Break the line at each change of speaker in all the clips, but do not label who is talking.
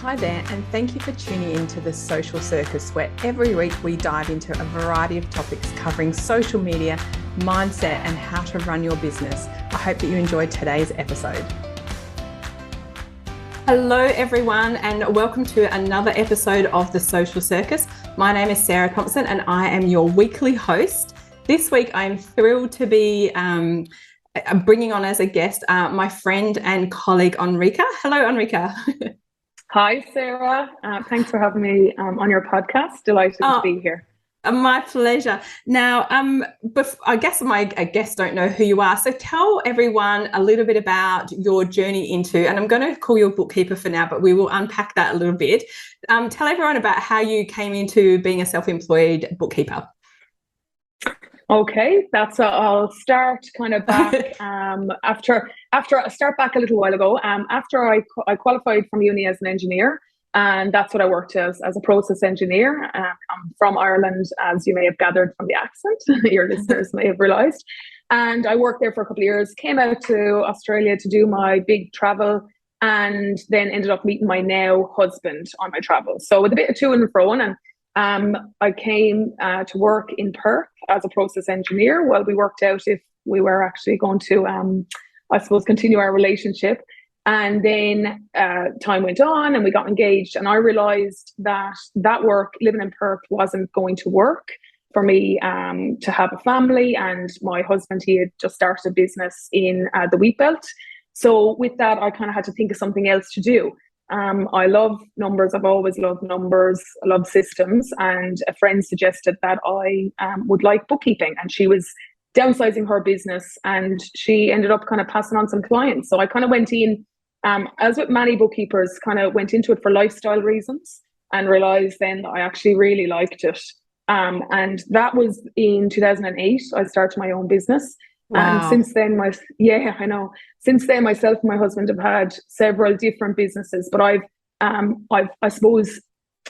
Hi there, and thank you for tuning in to the Social Circus, where every week we dive into a variety of topics covering social media, mindset, and how to run your business. I hope that you enjoyed today's episode. Hello everyone, and welcome to another episode of the Social Circus. My name is Sarah Thompson and I am your weekly host. This week I'm thrilled to be bringing on as a guest my friend and colleague Enrika. Hello Enrika.
Hi, Sarah. Thanks for having me on your podcast. Delighted to be here.
My pleasure. Now, I guess my guests don't know who you are, so tell everyone a little bit about your journey into, and I'm going to call you a bookkeeper for now, but we will unpack that a little bit. Tell everyone about how you came into being a self-employed bookkeeper.
Okay, I'll start kind of back after I start back a little while ago. After I qualified from uni as an engineer, and that's what I worked as a process engineer. I'm from Ireland, as you may have gathered from the accent. Your listeners may have realised. And I worked there for a couple of years. Came out to Australia to do my big travel, and then ended up meeting my now husband on my travels. So with a bit of to and fro, and I came to work in Perth as a process engineer while we worked out if we were actually going to, I suppose, continue our relationship. And then time went on and we got engaged, and I realised that work, living in Perth, wasn't going to work for me to have a family. And my husband, he had just started a business in the wheat belt. So with that, I kind of had to think of something else to do. I love numbers. I've always loved numbers. I love systems. And a friend suggested that I would like bookkeeping. And she was downsizing her business and she ended up kind of passing on some clients. So I kind of went in, as with many bookkeepers, kind of went into it for lifestyle reasons and realized then that I actually really liked it. And that was in 2008. I started my own business.
Wow.
And since then, Since then, myself and my husband have had several different businesses, but I've I suppose,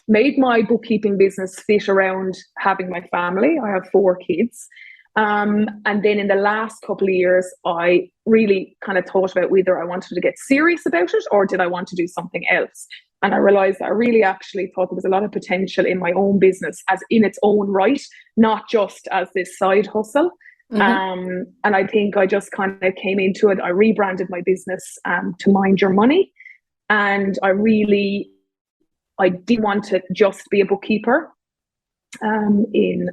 made my bookkeeping business fit around having my family. I have 4 kids. And then in the last couple of years, I really kind of thought about whether I wanted to get serious about it or did I want to do something else. And I realized that I really actually thought there was a lot of potential in my own business as in its own right, not just as this side hustle. Mm-hmm. And I think I just kind of came into it. I rebranded my business to Mind Your Money. And I didn't want to just be a bookkeeper in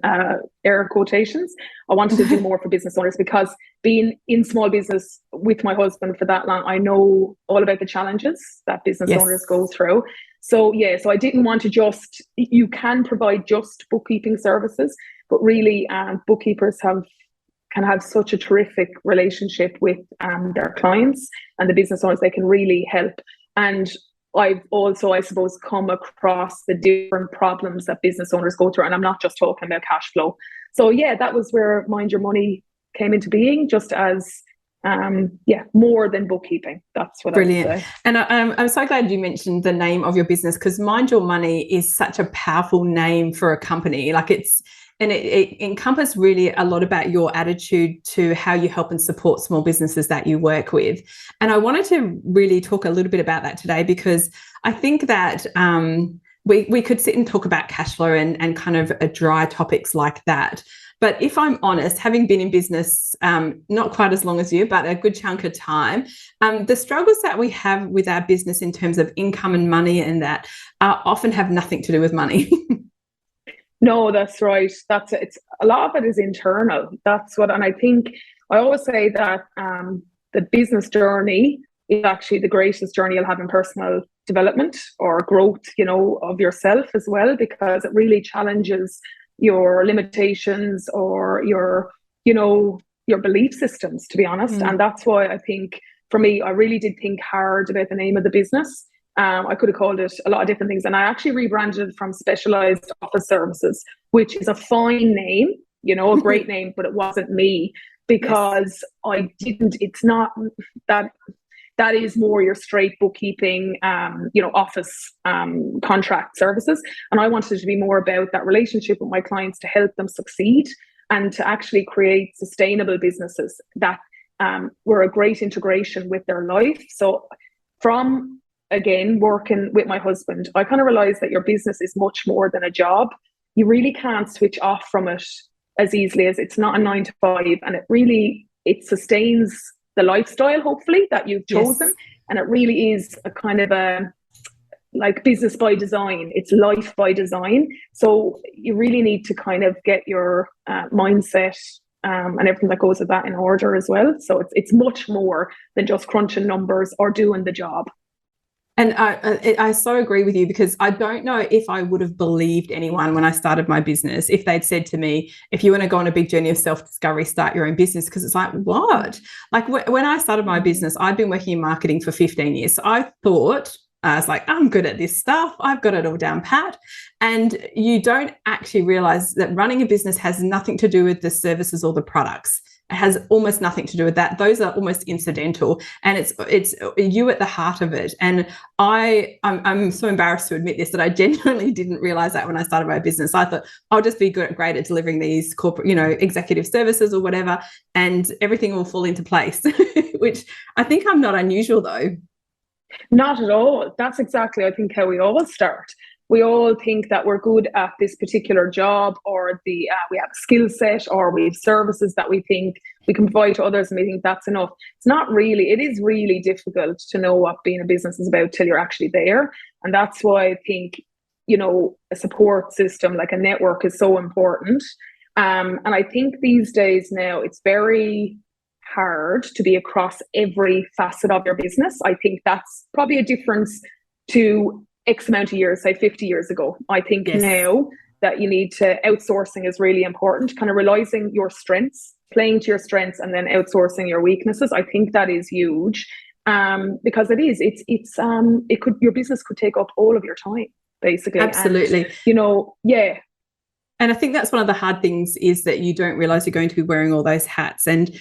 air quotations. I wanted to do more for business owners, because being in small business with my husband for that long, I know all about the challenges that business owners go through. So I didn't want to you can provide just bookkeeping services, but really bookkeepers can have such a terrific relationship with their clients and the business owners. They can really help. And I've also, I suppose, come across the different problems that business owners go through. And I'm not just talking about cash flow. So that was where Mind Your Money came into being, just as more than bookkeeping. That's what
Brilliant.
I would say.
And I'm so glad you mentioned the name of your business, because Mind Your Money is such a powerful name for a company. Like it encompasses really a lot about your attitude to how you help and support small businesses that you work with. And I wanted to really talk a little bit about that today, because I think that we could sit and talk about cash flow and kind of dry topics like that. But if I'm honest, having been in business, not quite as long as you, but a good chunk of time, the struggles that we have with our business in terms of income and money and that often have nothing to do with money.
No, that's right. It's a lot of it is internal. And I think I always say that the business journey is actually the greatest journey you'll have in personal development or growth, of yourself as well, because it really challenges your limitations or your belief systems, to be honest. And that's why I think for me, I really did think hard about the name of the business. I could have called it a lot of different things. And I actually rebranded from Specialized Office Services, which is a fine name, a great name, but it wasn't me, because it's not that is more your straight bookkeeping, office contract services. And I wanted it to be more about that relationship with my clients to help them succeed and to actually create sustainable businesses that were a great integration with their life. So from again, working with my husband, I kind of realized that your business is much more than a job. You really can't switch off from it as easily as it's not a 9 to 5, and it sustains the lifestyle, hopefully, that you've chosen.
Yes.
And it really is a kind of a like business by design. It's life by design. So you really need to kind of get your mindset and everything that goes with that in order as well. So it's much more than just crunching numbers or doing the job.
And I so agree with you, because I don't know if I would have believed anyone when I started my business if they'd said to me, if you want to go on a big journey of self-discovery, start your own business. Because it's like, what? Like when I started my business, I'd been working in marketing for 15 years. So I thought, I was like, I'm good at this stuff. I've got it all down pat. And you don't actually realize that running a business has nothing to do with the services or the products. It has almost nothing to do with that. Those are almost incidental, and it's you at the heart of it. And I'm so embarrassed to admit this, that I genuinely didn't realize that when I started my business. I thought I'll just be great at delivering these corporate, executive services or whatever, and everything will fall into place, which I think I'm not unusual though.
Not at all. That's exactly, I think, how we all start. We all think that we're good at this particular job, or we have a skill set, or we have services that we think we can provide to others, and we think that's enough. It's not really. It is really difficult to know what being a business is about till you're actually there. And that's why I think, a support system like a network is so important. And I think these days now it's very hard to be across every facet of your business. I think that's probably a difference to X amount of years, say 50 years ago. I think now that you need to, outsourcing is really important, kind of realizing your strengths, playing to your strengths, and then outsourcing your weaknesses. I think that is huge, because your business could take up all of your time, basically.
Absolutely.
And,
And I think that's one of the hard things, is that you don't realize you're going to be wearing all those hats. And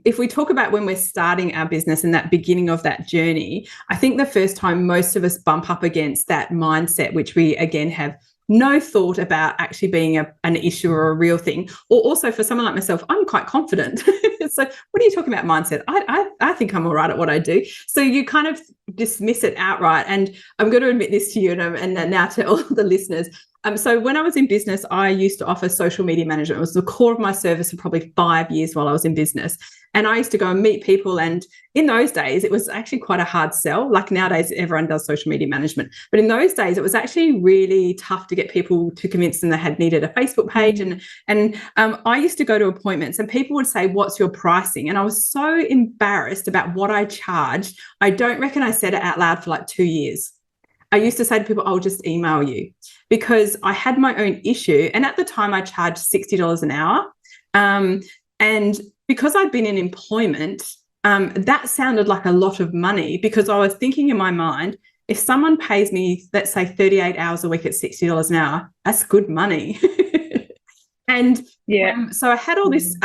if we talk about when we're starting our business and that beginning of that journey, I think the first time most of us bump up against that mindset, which we, again, have no thought about actually being an issue or a real thing. Or also for someone like myself, I'm quite confident. So what are you talking about mindset? I think I'm all right at what I do. So you kind of dismiss it outright. And I'm going to admit this to you, and now to all the listeners. So when I was in business, I used to offer social media management. It was the core of my service for probably 5 years while I was in business. And I used to go and meet people. And in those days, it was actually quite a hard sell. Like nowadays, everyone does social media management. But in those days, it was actually really tough to get people to convince them they had needed a Facebook page. And I used to go to appointments, and people would say, what's your pricing? And I was so embarrassed about what I charged. I don't reckon I said it out loud for like 2 years. I used to say to people, I'll just email you, because I had my own issue. And at the time I charged $60 an hour. And because I'd been in employment, that sounded like a lot of money, because I was thinking in my mind, if someone pays me, let's say 38 hours a week at $60 an hour, that's good money. And so I had all this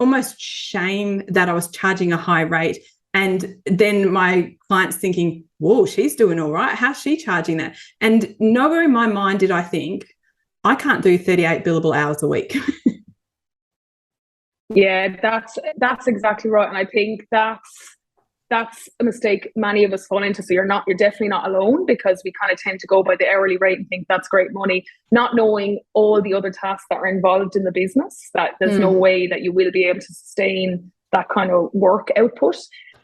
almost shame that I was charging a high rate. And then my clients thinking, whoa, she's doing all right. How's she charging that? And nowhere in my mind did I think, I can't do 38 billable hours a week.
Yeah, that's exactly right. And I think that's a mistake many of us fall into. So you're definitely not alone, because we kind of tend to go by the hourly rate and think that's great money, not knowing all the other tasks that are involved in the business, that there's no way that you will be able to sustain that kind of work output.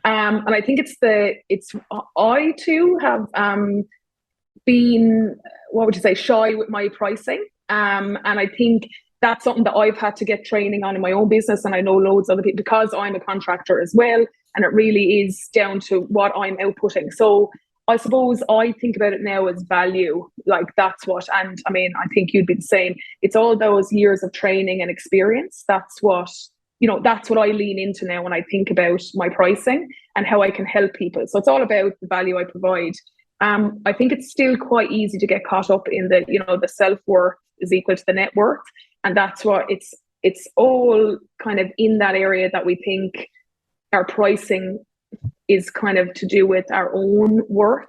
And I think I too have been, what would you say, shy with my pricing. And I think that's something that I've had to get training on in my own business. And I know loads of other people, because I'm a contractor as well. And it really is down to what I'm outputting. So I suppose I think about it now as value. Like that's what, and I mean, I think you'd be the same. It's all those years of training and experience. That's what I lean into now when I think about my pricing and how I can help people. So it's all about the value I provide. I think it's still quite easy to get caught up in the self-worth is equal to the net worth. And that's what it's all kind of in that area that we think our pricing is kind of to do with our own worth.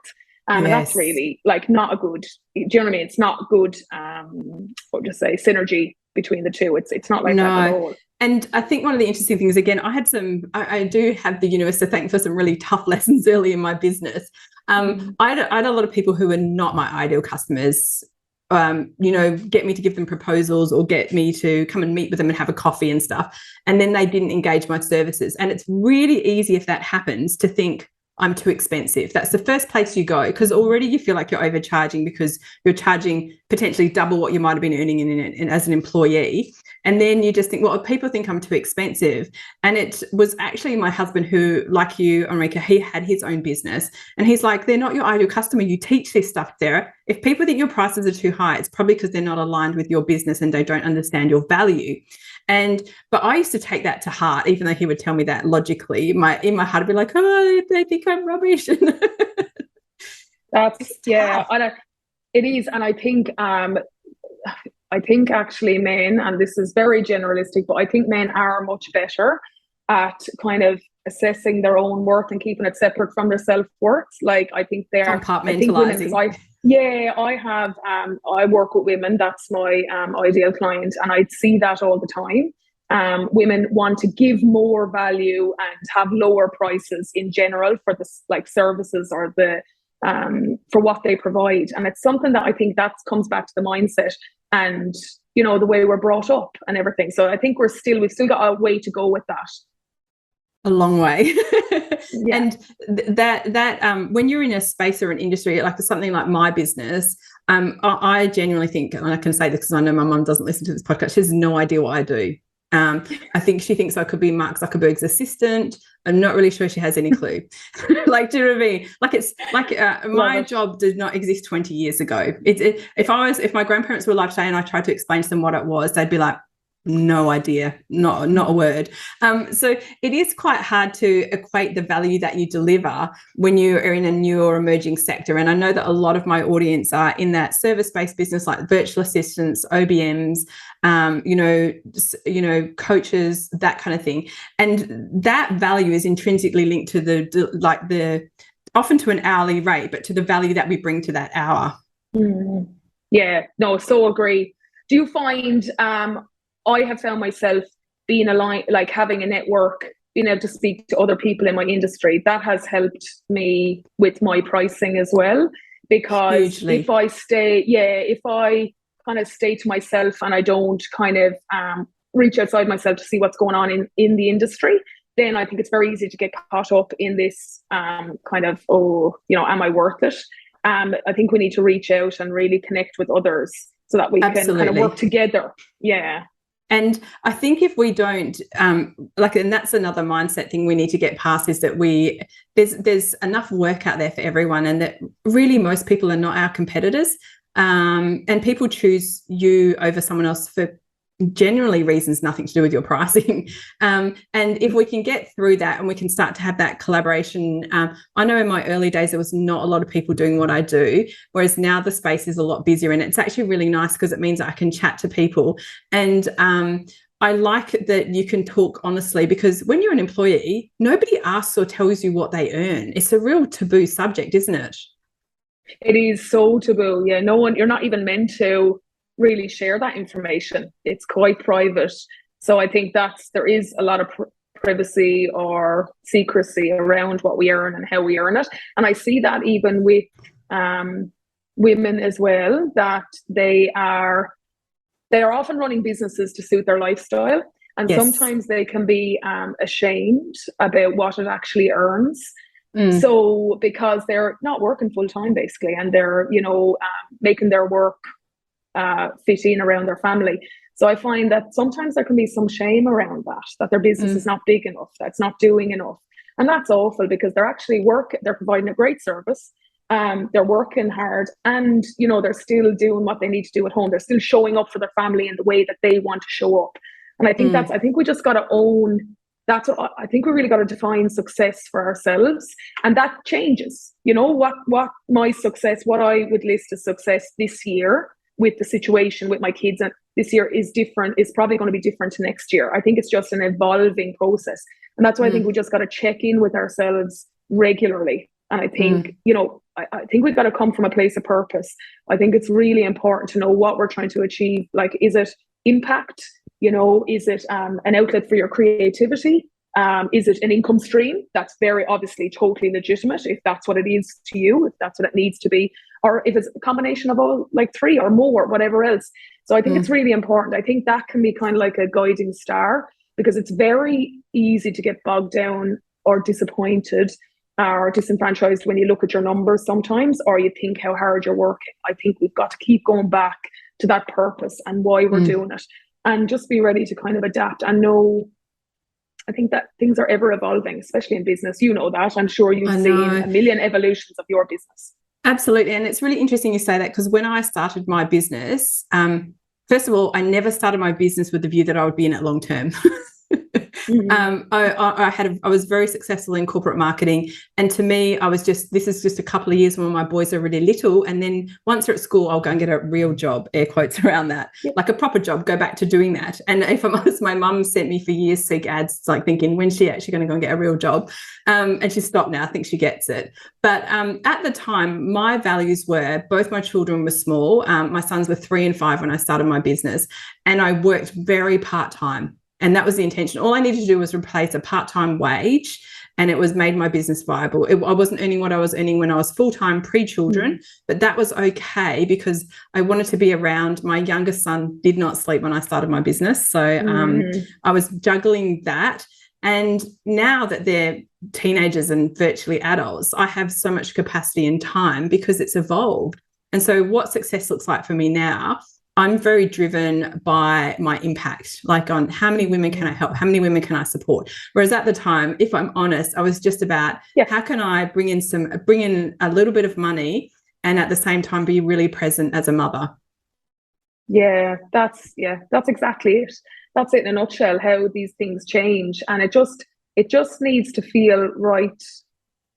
And that's really like not a good, do you know what I mean? It's not good, what would you say, synergy between the two. It's not like that at all.
And I think one of the interesting things, again, I do have the universe to thank for some really tough lessons early in my business. I had a lot of people who were not my ideal customers, get me to give them proposals or get me to come and meet with them and have a coffee and stuff. And then they didn't engage my services. And it's really easy if that happens to think, I'm too expensive. That's the first place you go, because already you feel like you're overcharging because you're charging potentially double what you might have been earning in as an employee. And then you just think, well, people think I'm too expensive. And it was actually my husband who, like you, Enrika, he had his own business. And he's like, they're not your ideal customer. You teach this stuff there. If people think your prices are too high, it's probably because they're not aligned with your business and they don't understand your value. But I used to take that to heart, even though he would tell me that logically. In my heart, I'd be like, oh, they think I'm rubbish.
It is. And I think actually men, and this is very generalistic, but I think men are much better at assessing their own worth and keeping it separate from their self-worth. Like, I think they're
compartmentalizing.
I work with women. That's my ideal client, and I see that all the time. Women want to give more value and have lower prices in general for the services or the for what they provide, and it's something that I think that comes back to the mindset and the way we're brought up and everything. So I think we've still got a way to go with that.
A long way. And that when you're in a space or an industry like something like my business, I genuinely think, and I can say this because I know my mum doesn't listen to this podcast, she has no idea what I do. I think she thinks I could be Mark Zuckerberg's assistant. I'm not really sure she has any clue. Like, do you know what I mean? Like, it's like my job did not exist 20 years ago. If my grandparents were alive today and I tried to explain to them what it was, they'd be like, no idea, not a word. So it is quite hard to equate the value that you deliver when you are in a new or emerging sector. And I know that a lot of my audience are in that service-based business, like virtual assistants, OBMs, coaches, that kind of thing. And that value is intrinsically linked to the often to an hourly rate, but to the value that we bring to that hour.
Yeah, no, so agree. Do you find I have found myself being aligned, like having a network, being able to speak to other people in my industry. That has helped me with my pricing as well. Because
hugely.
if I kind of stay to myself and I don't kind of reach outside myself to see what's going on in the industry, then I think it's very easy to get caught up in this am I worth it? I think we need to reach out and really connect with others so that we can kind of work together. Yeah.
And I think if we don't, and that's another mindset thing we need to get past, is that there's enough work out there for everyone, and that really most people are not our competitors. And people choose you over someone else for generally reasons nothing to do with your pricing. And if we can get through that and we can start to have that collaboration, I know in my early days there was not a lot of people doing what I do, whereas now the space is a lot busier, and it's actually really nice because it means I can chat to people. And I like that you can talk honestly, because when you're an employee, nobody asks or tells you what they earn. It's a real taboo subject, isn't it?
It is so taboo. Yeah, you're not even meant to really share that information. It's quite private. So I think there is a lot of privacy or secrecy around what we earn and how we earn it. And I see that even with women as well, that they are often running businesses to suit their lifestyle. And sometimes they can be ashamed about what it actually earns. So because they're not working full time basically, and they're, making their work fit in around their family. So I find that sometimes there can be some shame around that their business is not big enough, that's not doing enough. And that's awful, because they're actually they're providing a great service. They're working hard, and they're still doing what they need to do at home. They're still showing up for their family in the way that they want to show up. And I think I think we just got to own. I think we really got to define success for ourselves, and that changes. What my success, what I would list as success this year with the situation with my kids, and this year is different, is probably going to be different to next year. I think it's just an evolving process, and that's why I think we just got to check in with ourselves regularly. And I think I think we've got to come from a place of purpose. I think it's really important to know what we're trying to achieve. Like, is it impact? Is it an outlet for your creativity? Is it an income stream? That's very obviously totally legitimate if that's what it is to you, if that's what it needs to be, or if it's a combination of all, like 3 or more, whatever else. So I think it's really important. I think that can be kind of like a guiding star, because it's very easy to get bogged down or disappointed or disenfranchised when you look at your numbers sometimes, or you think how hard you're working. I think we've got to keep going back to that purpose and why we're doing it, and just be ready to kind of adapt and know. I think that things are ever evolving, especially in business. You know that. I'm sure you've seen a million evolutions of your business.
Absolutely. And it's really interesting you say that, because when I started my business, first of all, I never started my business with the view that I would be in it long term. I was very successful in corporate marketing, and to me, this is just a couple of years when my boys are really little, and then once they're at school, I'll go and get a real job, air quotes around that, like a proper job, go back to doing that. And if I'm honest, my mum sent me for years seek ads, like thinking, when's she actually going to go and get a real job? And she's stopped now. I think she gets it. But at the time, my values were, both my children were small. My sons were 3 and 5 when I started my business, and I worked very part-time. And that was the intention. All I needed to do was replace a part-time wage, and it was made my business viable. I wasn't earning what I was earning when I was full-time pre-children, but that was okay because I wanted to be around. My youngest son did not sleep when I started my business. So I was juggling that. And now that they're teenagers and virtually adults, I have so much capacity and time because it's evolved. And so what success looks like for me now, I'm very driven by my impact, like on how many women can I help, how many women can I support. Whereas at the time, if I'm honest, I was just about how can I bring in a little bit of money and at the same time be really present as a mother.
Yeah, that's exactly it. That's it in a nutshell, how these things change. And it just needs to feel right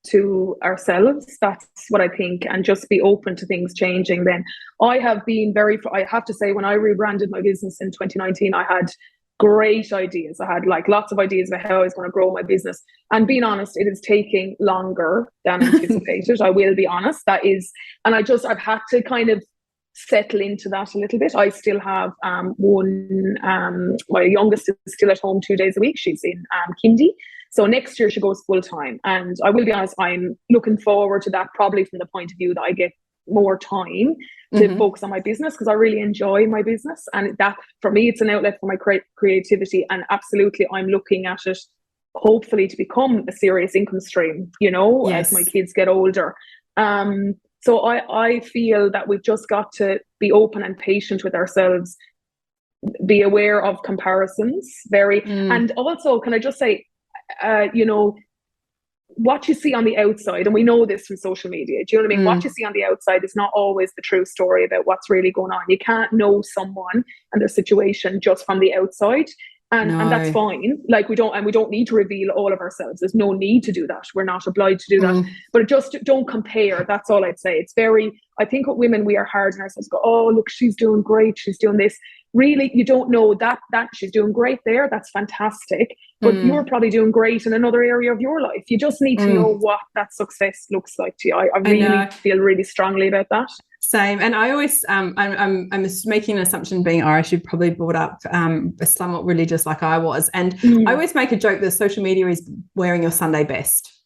to ourselves. That's what I think, and just be open to things changing. Then I have to say, when I rebranded my business in 2019, I had great ideas. I had like lots of ideas about how I was going to grow my business, and being honest, it is taking longer than anticipated. I will be honest, that is, and I've had to kind of settle into that a little bit. I still have my youngest is still at home 2 days a week. She's in kindy. So next year she goes full time, and I will be honest, I'm looking forward to that, probably from the point of view that I get more time to focus on my business, because I really enjoy my business, and that for me it's an outlet for my creativity, and absolutely I'm looking at it hopefully to become a serious income stream, as my kids get older. So I feel that we've just got to be open and patient with ourselves, be aware of comparisons, and also, can I just say, what you see on the outside, and we know this from social media, do you know what I mean? What you see on the outside is not always the true story about what's really going on. You can't know someone and their situation just from the outside. And that's fine. Like we don't need to reveal all of ourselves. There's no need to do that. We're not obliged to do that. But just don't compare. That's all I'd say. I think with women, we are hard on ourselves. Go, oh, look, she's doing great. She's doing this. Really, you don't know that she's doing great there. That's fantastic. But you're probably doing great in another area of your life. You just need to know what that success looks like to you. I really feel really strongly about that.
Same. And I always, I'm making an assumption, being Irish, you've probably brought up somewhat religious like I was. And I always make a joke that social media is wearing your Sunday best.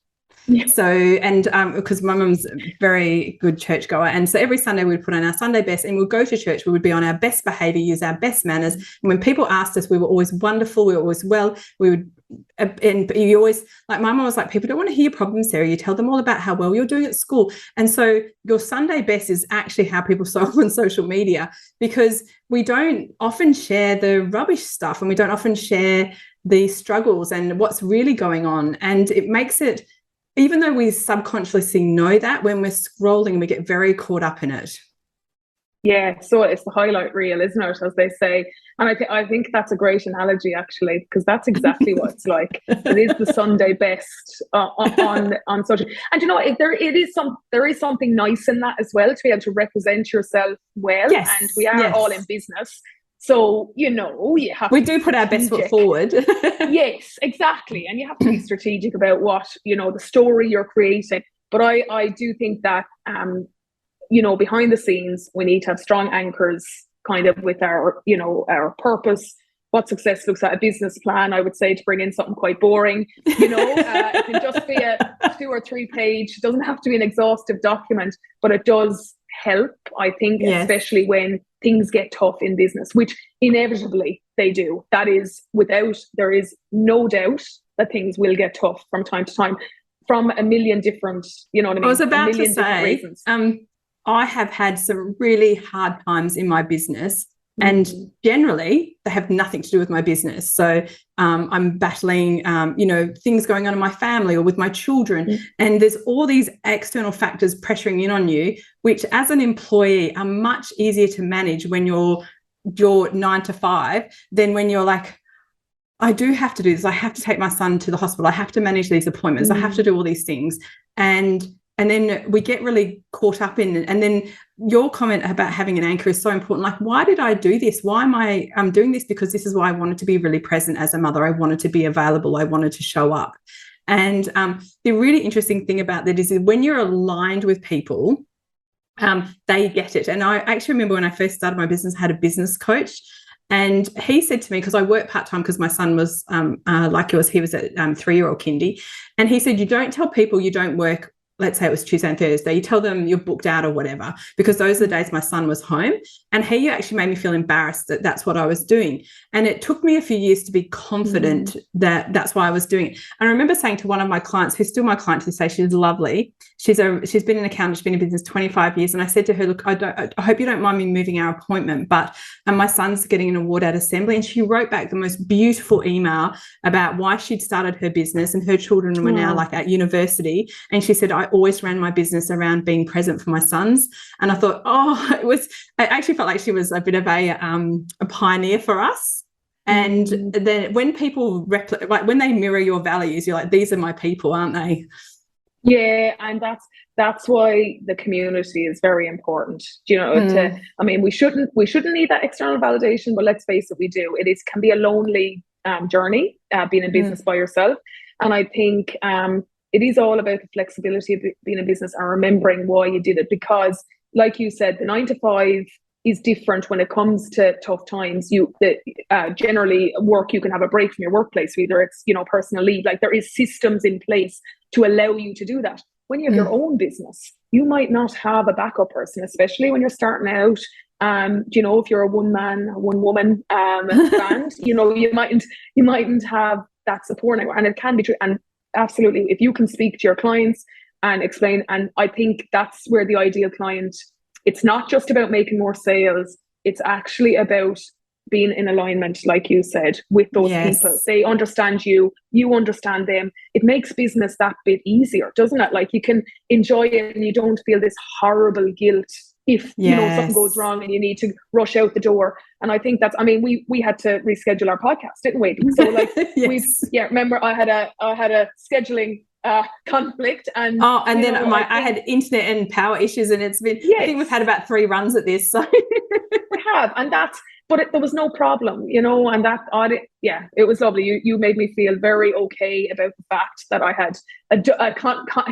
Yeah. So, and because my mum's a very good churchgoer, and so every Sunday we'd put on our Sunday best and we'd go to church. We would be on our best behaviour, use our best manners. And when people asked us, we were always wonderful. We were always well. We would, and you always, like my mum was like, people don't want to hear your problems, Sarah. You tell them all about how well you're doing at school. And so your Sunday best is actually how people saw on social media, because we don't often share the rubbish stuff, and we don't often share the struggles and what's really going on. And it makes it, even though we subconsciously know that, when we're scrolling, we get very caught up in it.
Yeah, so it's the highlight reel, isn't it, as they say? And I think that's a great analogy, actually, because that's exactly what it's like. It is the Sunday best on social. And there is something nice in that as well, to be able to represent yourself well. Yes, and we are all in business. So, you have
we do put our best foot forward.
Yes, exactly. And you have to be strategic about what, the story you're creating. But I do think that, behind the scenes, we need to have strong anchors kind of with our, our purpose, what success looks like, a business plan, I would say, to bring in something quite boring. It can just be a 2 or 3 page, it doesn't have to be an exhaustive document, but it does help, I think, especially when things get tough in business, which inevitably they do. There is no doubt that things will get tough from time to time, from a million different, you know what I mean?
I was about to say, I have had some really hard times in my business, and generally they have nothing to do with my business. So I'm battling, things going on in my family or with my children, and there's all these external factors pressuring in on you, which as an employee are much easier to manage when you're 9 to 5 than when you're like, I do have to do this. I have to take my son to the hospital. I have to manage these appointments. I have to do all these things. And then we get really caught up in it. And then your comment about having an anchor is so important. Like, why did I do this? Why am I doing this? Because this is why I wanted to be really present as a mother. I wanted to be available. I wanted to show up. And the really interesting thing about that is when you're aligned with people, they get it. And I actually remember when I first started my business, I had a business coach. And he said to me, because I work part-time because my son was he was at 3-year-old kindy. And he said, you don't tell people you don't work. Let's say it was Tuesday and Thursday, you tell them you're booked out or whatever, because those are the days my son was home. And he actually made me feel embarrassed that that's what I was doing. And it took me a few years to be confident that that's why I was doing it. And I remember saying to one of my clients, who's still my client to this day, she's lovely. She's been an accountant, she's been in business 25 years. And I said to her, look, I hope you don't mind me moving our appointment, but my son's getting an award at assembly. And she wrote back the most beautiful email about why she'd started her business, and her children were now like at university. And she said, I always ran my business around being present for my sons. And I thought, I actually felt like she was a bit of a pioneer for us. And then when people when they mirror your values, you're like, these are my people, aren't they?
Yeah, and that's why the community is very important. We shouldn't need that external validation, but let's face it, we do. It can be a lonely journey being in business by yourself. And I think it is all about the flexibility of being in business and remembering why you did it. Because, like you said, the 9 to 5 is different when it comes to tough times. Generally work, you can have a break from your workplace, whether it's personal leave. Like, there is systems in place to allow you to do that. When you have your own business, you might not have a backup person, especially when you're starting out. If you're a one woman band, you mightn't have that support anymore. And it can be true. And absolutely, if you can speak to your clients and explain, and I think that's where the ideal client, it's not just about making more sales, it's actually about being in alignment, like you said, with those people. They understand you, you understand them. It makes business that bit easier, doesn't it? Like, you can enjoy it and you don't feel this horrible guilt if something goes wrong and you need to rush out the door. And I think that's, we had to reschedule our podcast, didn't we? So remember I had a scheduling conflict, and I had internet and power issues, and it's been I think we've had about 3 runs at this, so we have, and there was no problem, and it was lovely. You made me feel very okay about the fact that I had a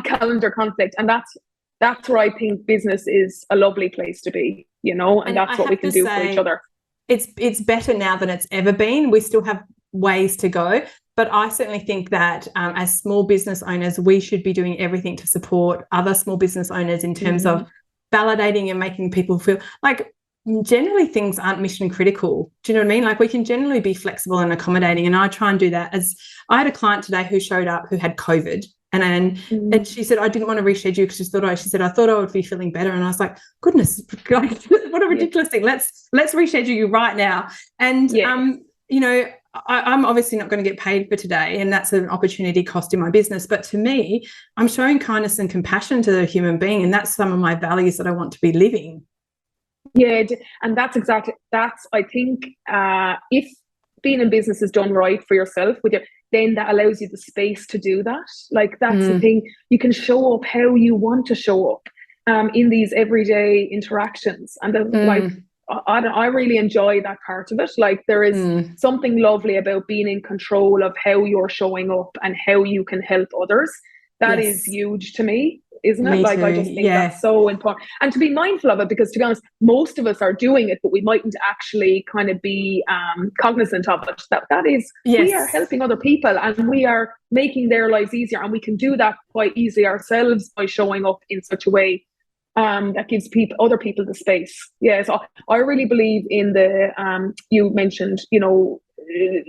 calendar conflict, and that's where I think business is a lovely place to be, and that's what we can do for each other.
It's better now than it's ever been. We still have ways to go, but I certainly think that as small business owners, we should be doing everything to support other small business owners in terms of validating and making people feel like generally things aren't mission critical. Do you know what I mean? Like, we can generally be flexible and accommodating. And I try and do that. As I had a client today who showed up who had COVID. And she said, I didn't want to reschedule because she said, I thought I would be feeling better. And I was like, goodness, what a ridiculous thing. Let's reschedule you right now. And, I'm obviously not going to get paid for today, and that's an opportunity cost in my business. But to me, I'm showing kindness and compassion to the human being. And that's some of my values that I want to be living.
Yeah. And that's I think if being in business is done right for yourself, then that allows you the space to do that. Like, that's the thing. You can show up how you want to show up in these everyday interactions. And I really enjoy that part of it. Like, there is something lovely about being in control of how you're showing up and how you can help others. That is huge to me. isn't it?
Me
Like,
too.
I just think
Yeah.
that's so important. And to be mindful of it, because to be honest, most of us are doing it, but we mightn't actually kind of be cognizant of it. That is, we are
Yes.
helping other people and we are making their lives easier. And we can do that quite easily ourselves by showing up in such a way that gives other people the space. Yeah, so I really believe in the, you mentioned, you know,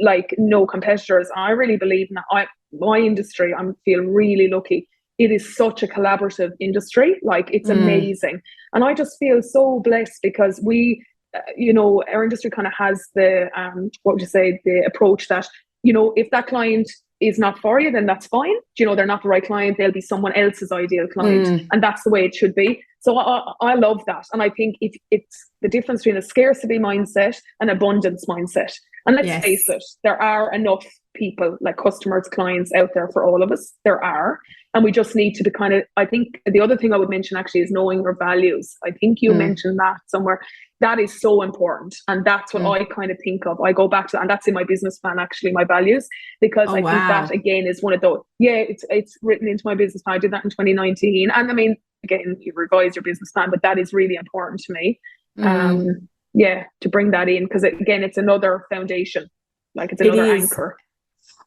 like no competitors. I really believe in that. My industry, I feel really lucky. It is such a collaborative industry. Like, it's amazing. And I just feel so blessed because we, you know, our industry kind of has the, what would you say, the approach that, you know, if that client is not for you, then that's fine. You know, they're not the right client. They'll be someone else's ideal client. And that's the way it should be. So I love that. And I think it's the difference between a scarcity mindset and abundance mindset. And let's face it, there are enough people, like customers, clients out there for all of us. There are. And we just need to be kind of, I think the other thing I would mention actually is knowing your values. I think you mentioned that somewhere. That is so important. And that's what I kind of think of. I go back to, and that's in my business plan, actually, my values, because I think that again is one of those, it's written into my business plan. I did that in 2019. And I mean, again, you revise your business plan, but that is really important to me. To bring that in, because again, it's another foundation, like it's another anchor.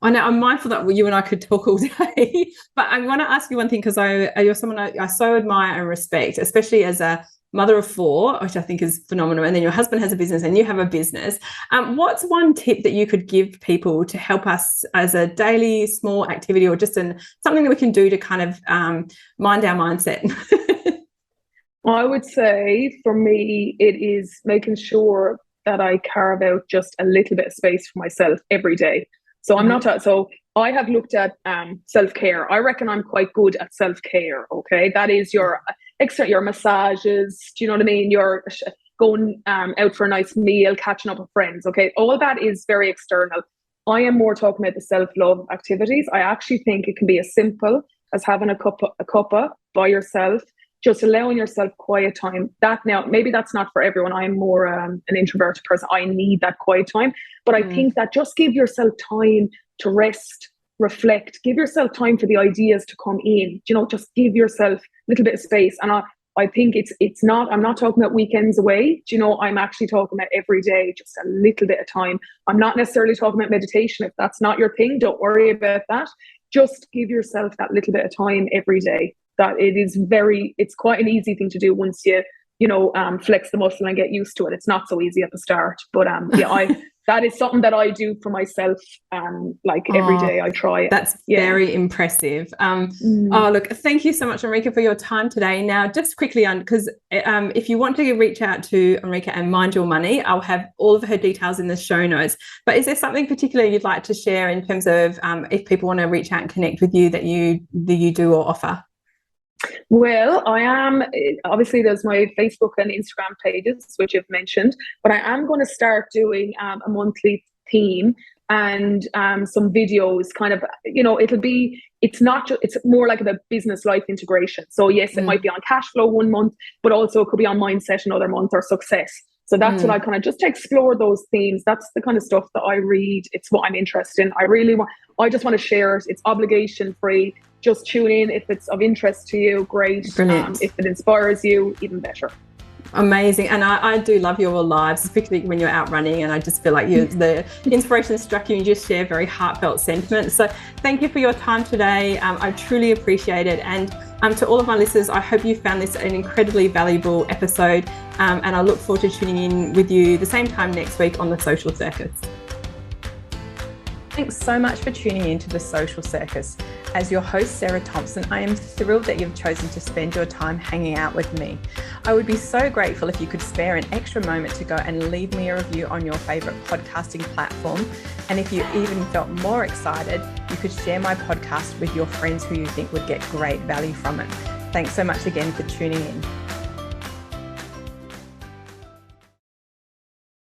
I know, I'm mindful that you and I could talk all day, but I want to ask you one thing, because you're someone I so admire and respect, especially as a mother of 4, which I think is phenomenal. And then your husband has a business and you have a business. What's one tip that you could give people to help us as a daily small activity, or just something that we can do to kind of mind our mindset?
I would say for me, it is making sure that I carve out just a little bit of space for myself every day. So I'm not, so I have looked at self-care. I reckon I'm quite good at self-care. Okay. That is your massages. Do you know what I mean? You're going out for a nice meal, catching up with friends. Okay. All that is very external. I am more talking about the self-love activities. I actually think it can be as simple as having a cuppa by yourself, just allowing yourself quiet time. That now, maybe that's not for everyone. I'm more an introverted person. I need that quiet time. But I think that just give yourself time to rest, reflect, give yourself time for the ideas to come in. You know, just give yourself a little bit of space. And I think it's not, I'm not talking about weekends away. You know, I'm actually talking about every day, just a little bit of time. I'm not necessarily talking about meditation. If that's not your thing, don't worry about that. Just give yourself that little bit of time every day. That it's quite an easy thing to do once you flex the muscle and get used to it. It's not so easy at the start, but that is something that I do for myself. Every day I try it.
That's very impressive. Look, thank you so much, Enrika, for your time today. Now, just quickly because if you want to reach out to Enrika and Mind Your Money, I'll have all of her details in the show notes. But is there something particular you'd like to share in terms of if people want to reach out and connect with you that you do or offer?
Well, I am, obviously there's my Facebook and Instagram pages, which you've mentioned, but I am going to start doing a monthly theme and some videos kind of, it's more like a business life integration. So yes, it might be on cash flow one month, but also it could be on mindset another month, or success. So that's what I kind of just to explore those themes. That's the kind of stuff that I read. It's what I'm interested in. I just want to share it. It's obligation free. Just tune in if it's of interest to you. Great.
Brilliant.
If it inspires you, even better.
Amazing. And I do love your lives, especially when you're out running, and I just feel like the inspiration struck you and you just share very heartfelt sentiments. So thank you for your time today. I truly appreciate it. And to all of my listeners, I hope you found this an incredibly valuable episode, and I look forward to tuning in with you the same time next week on The Social Circus. Thanks so much for tuning in to The Social Circus. As your host, Sarah Thompson, I am thrilled that you've chosen to spend your time hanging out with me. I would be so grateful if you could spare an extra moment to go and leave me a review on your favourite podcasting platform. And if you even felt more excited, you could share my podcast with your friends who you think would get great value from it. Thanks so much again for tuning in.